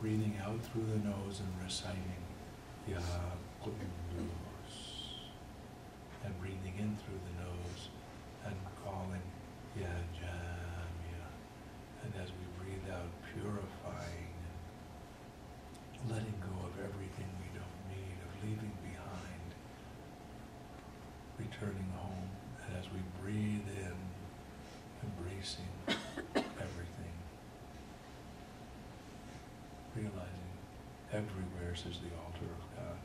breathing out through the nose and reciting Ya Kudus, and breathing in through the nose and calling Ya Jamya, and as we breathe out, purifying and letting go of everything we don't need, of leaving behind, returning home, and as we breathe in, embracing everything, realizing everywhere is the altar of God.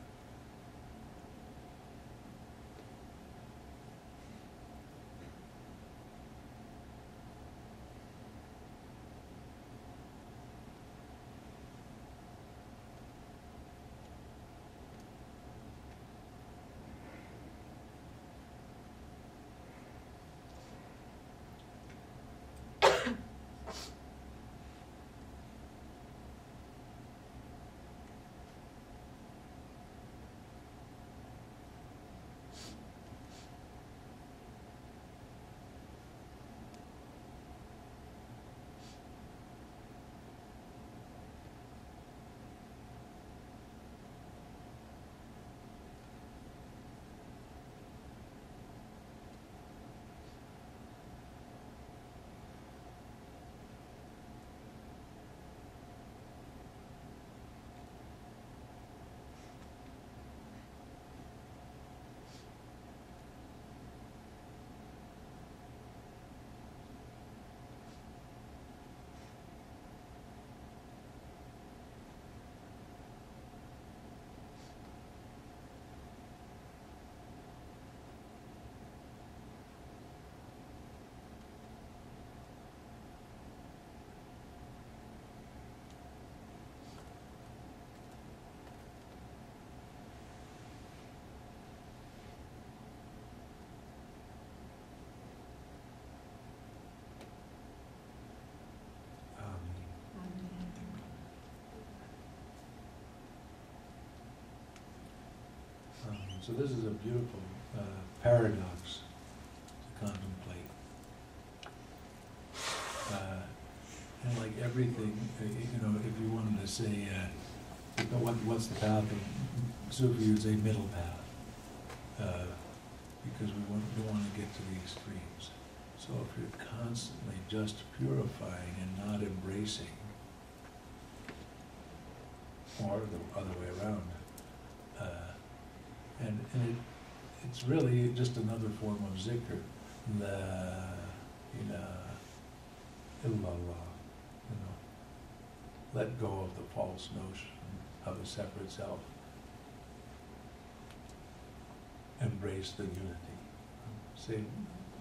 So this is a beautiful paradox to contemplate. And like everything, you know, if you wanted to say, what's the path of Sufi, you'd say middle path, because we don't want to get to the extremes. So if you're constantly just purifying and not embracing, or the other way around, and it's really just another form of zikr. La ilaha illallah. You know, let go of the false notion of a separate self. Embrace the unity. Same.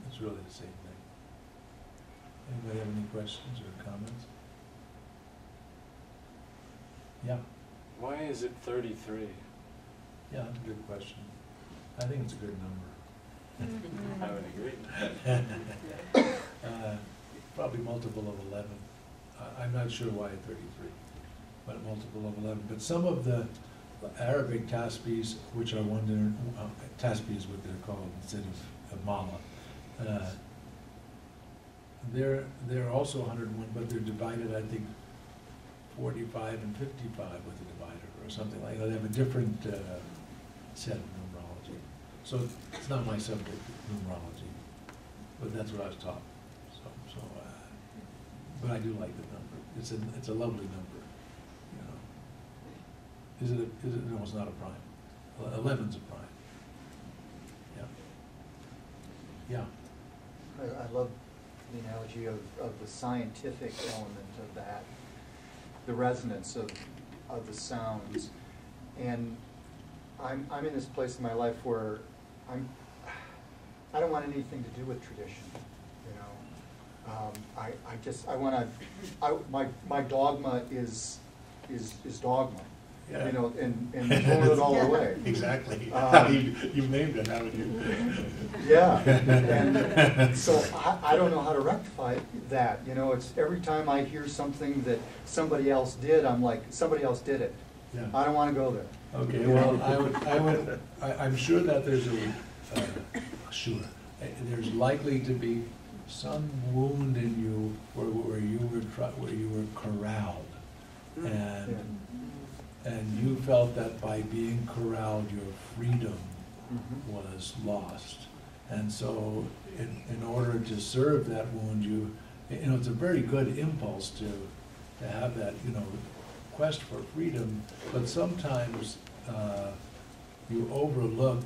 It's really the same thing. Anybody have any questions or comments? Yeah. Why is it 33? Yeah, that's a good question. I think it's a good number. I would agree. Probably multiple of 11. I'm not sure why 33, but multiple of 11. But some of the Arabic tasbihs, which are tasbih is what they're called instead of mala, they're also 101, but they're divided, I think, 45 and 55 with a divider or something like that. They have a different set of numerology. So it's not my subject, numerology, but that's what I was taught. But I do like the number. It's a lovely number. You know, is it? No, it's not a prime. 11's a prime. Yeah. Yeah. I love the analogy of the scientific element of that, the resonance of the sounds, and I'm in this place in my life where I don't want anything to do with tradition, you know. I want to. My dogma is dogma. Yeah. You know, and throwing it all away. Exactly. You've named it, haven't you? Yeah, and so I don't know how to rectify that. You know, it's every time I hear something that somebody else did, I'm like, somebody else did it. Yeah. I don't want to go there. Okay. Well, I'm sure that there's there's likely to be some wound in you where you were corralled and you felt that by being corralled, your freedom Mhm. was lost. And so in order to serve that wound, you know, it's a very good impulse to have that, you know, quest for freedom, but sometimes you overlook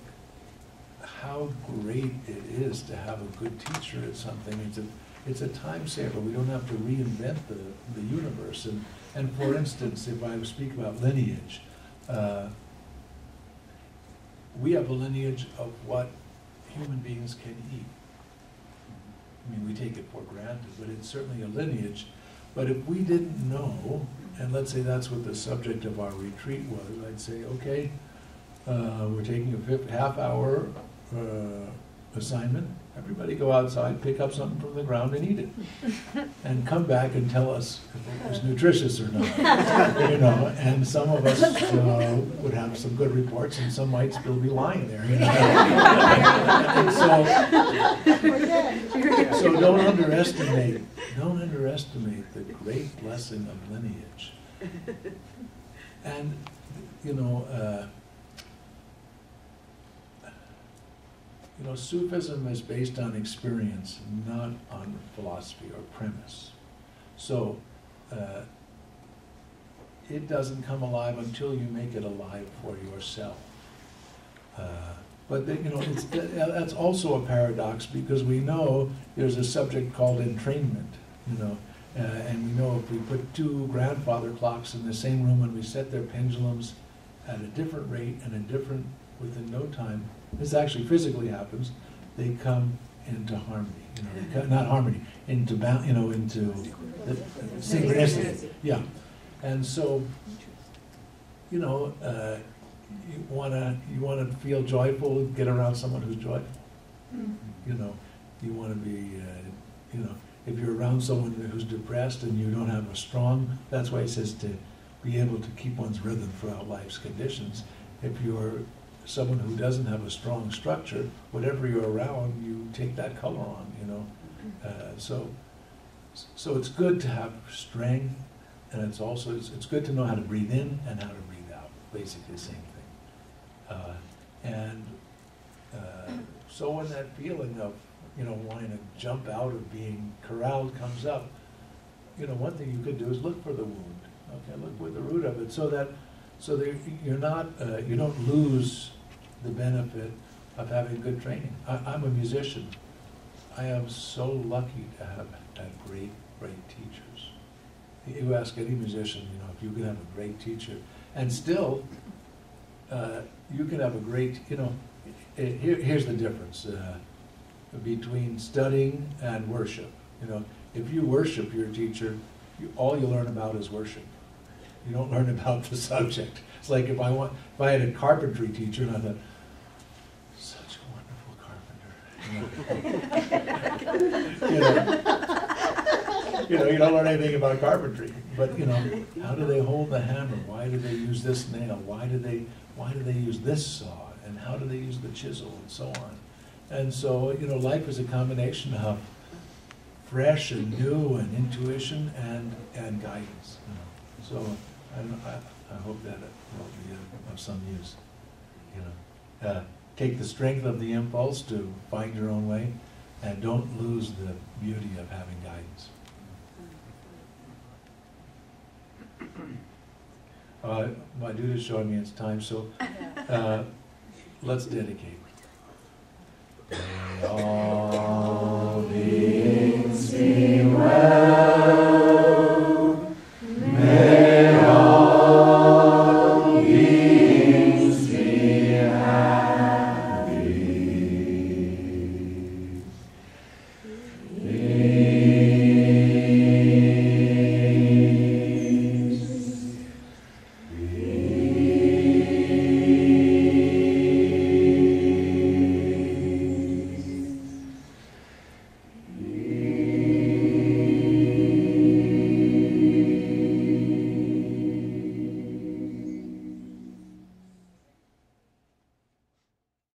how great it is to have a good teacher at something. It's a time saver. We don't have to reinvent the universe. And for instance, if I speak about lineage, we have a lineage of what human beings can eat. I mean, we take it for granted, but it's certainly a lineage. But if we didn't know, and let's say that's what the subject of our retreat was, I'd say, okay, we're taking a half-hour assignment. Everybody go outside, pick up something from the ground and eat it. And come back and tell us if it was nutritious or not. You know, and some of us would have some good reports and some might still be lying there. You know? And so don't underestimate the great blessing of lineage. And, you know, Sufism is based on experience, not on philosophy or premise. So it doesn't come alive until you make it alive for yourself. But then, you know, that's also a paradox, because we know there's a subject called entrainment, you know, and we know if we put two grandfather clocks in the same room and we set their pendulums at a different rate and within no time, this actually physically happens, they come into harmony, you know, not harmony, into synchronicity. Yeah. And so, you know, you wanna feel joyful, get around someone who's joyful. You know, you wanna be, you know, if you're around someone who's depressed and you don't have a strong, that's why it says to be able to keep one's rhythm throughout life's conditions. If you're someone who doesn't have a strong structure, whatever you're around, you take that color on, you know. So it's good to have strength, and it's also it's good to know how to breathe in and how to breathe out. Basically the same thing. So when that feeling of, you know, wanting to jump out of being corralled comes up, you know, one thing you could do is look for the wound. Okay, look for the root of it, so that you're not you don't lose the benefit of having good training. I'm a musician. I am so lucky to have had great teachers. You ask any musician, you know, if you can have a great teacher, and still you can have a great, you know. Here's the difference between studying and worship. You know, if you worship your teacher, all you learn about is worship. You don't learn about the subject. It's like if I had a carpentry teacher and I thought, such a wonderful carpenter. You know, you don't learn anything about carpentry. But, you know, how do they hold the hammer? Why do they use this nail? Why do they use this saw? And how do they use the chisel, and so on? And so, you know, life is a combination of fresh and new and intuition and guidance. You know. So I hope that it will be of some use. You know, take the strength of the impulse to find your own way, and don't lose the beauty of having guidance. My dude is showing me it's time, so let's dedicate. May all beings be well.